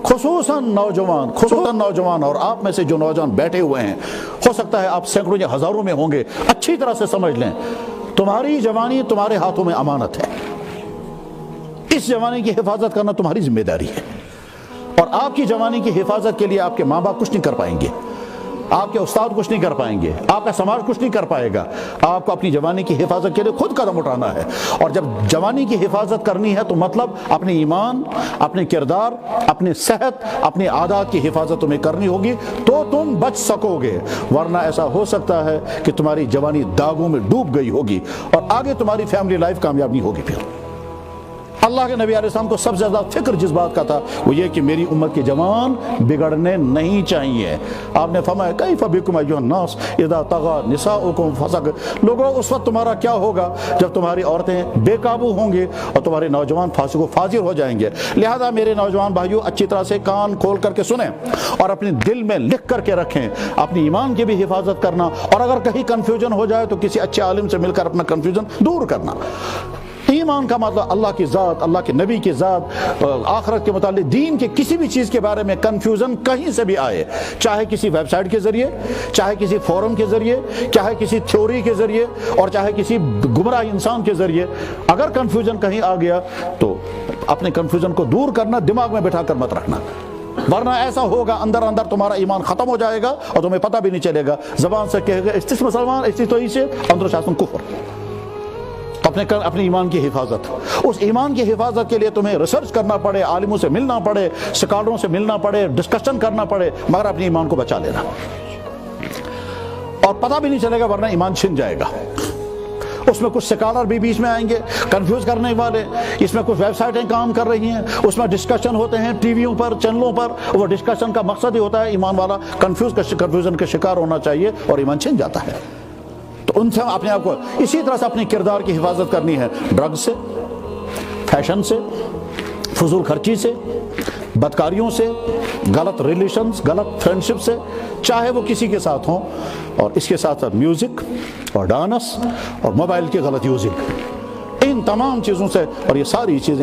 خصوصاً نوجوان اور آپ میں سے جو نوجوان بیٹھے ہوئے ہیں، ہو سکتا ہے آپ سینکڑوں یا ہزاروں میں ہوں گے، اچھی طرح سے سمجھ لیں تمہاری جوانی تمہارے ہاتھوں میں امانت ہے۔ اس جوانی کی حفاظت کرنا تمہاری ذمہ داری ہے، اور آپ کی جوانی کی حفاظت کے لیے آپ کے ماں باپ کچھ نہیں کر پائیں گے، آپ کے استاد کچھ نہیں کر پائیں گے، آپ کا سماج کچھ نہیں کر پائے گا۔ آپ کو اپنی جوانی کی حفاظت کے لیے خود قدم اٹھانا ہے، اور جب جوانی کی حفاظت کرنی ہے تو مطلب اپنے ایمان، اپنے کردار، اپنی صحت، اپنی عادات کی حفاظت تمہیں کرنی ہوگی تو تم بچ سکو گے، ورنہ ایسا ہو سکتا ہے کہ تمہاری جوانی داغوں میں ڈوب گئی ہوگی اور آگے تمہاری فیملی لائف کامیاب نہیں ہوگی۔ پھر اللہ کے نبی علیہ السلام کو سب سے زیادہ فکر جس بات کا تھا وہ یہ کہ میری امت کے جوان بگڑنے نہیں چاہیے۔ آپ نے فرمایا کیف بکم ایھا الناس اذا طغى نساؤکم فسق، لوگوں اس وقت تمہارا کیا ہوگا جب تمہاری عورتیں بے قابو ہوں گے اور تمہارے نوجوان فاسق و فاجر ہو جائیں گے۔ لہذا میرے نوجوان بھائیوں اچھی طرح سے کان کھول کر کے سنیں اور اپنے دل میں لکھ کر کے رکھیں، اپنی ایمان کی بھی حفاظت کرنا، اور اگر کہیں کنفیوژن ہو جائے تو کسی اچھے عالم سے مل کر اپنا کنفیوژن دور کرنا۔ ایمان کا مطلب اللہ کی ذات، اللہ کے نبی کی ذات، آخرت کے متعلق دین کے کسی بھی چیز کے بارے میں کنفیوژن کہیں سے بھی آئے، چاہے کسی ویب سائٹ کے ذریعے، چاہے کسی فورم کے ذریعے، چاہے کسی تھیوری کے ذریعے، اور چاہے کسی گمراہ انسان کے ذریعے، اگر کنفیوژن کہیں آ گیا تو اپنے کنفیوژن کو دور کرنا، دماغ میں بٹھا کر مت رکھنا، ورنہ ایسا ہوگا اندر اندر تمہارا ایمان ختم ہو جائے گا اور تمہیں پتہ بھی نہیں چلے گا، زبان سے کہے گا استس مسلمان استی تو اسے اندر شاسن کفر۔ اپنے ایمان کی حفاظت، اس ایمان کی حفاظت کے لیے تمہیں ریسرچ کرنا پڑے، عالموں سے ملنا پڑے، سکالروں سے ملنا پڑے، ڈسکشن کرنا پڑے، مگر اپنے ایمان کو بچا لینا، اور پتہ بھی نہیں چلے گا ورنہ ایمان چھن جائے گا۔ اس میں کچھ سکالر بھی بیچ میں آئیں گے کنفیوز کرنے والے، اس میں کچھ ویب سائٹیں کام کر رہی ہیں، اس میں ڈسکشن ہوتے ہیں ٹی ویوں پر، چینلوں پر، وہ ڈسکشن کا مقصد ہی ہوتا ہے ایمان والا کنفیوژن کا شکار ہونا چاہیے اور ایمان چھن جاتا ہے۔ تو ان سے اپنے آپ کو اسی طرح سے اپنے کردار کی حفاظت کرنی ہے، ڈرگ سے، فیشن سے، فضول خرچی سے، بدکاریوں سے، غلط ریلیشنز، غلط فرینڈشپ سے، چاہے وہ کسی کے ساتھ ہوں، اور اس کے ساتھ ساتھ میوزک اور ڈانس اور موبائل کی غلط یوزنگ، ان تمام چیزوں سے، اور یہ ساری چیزیں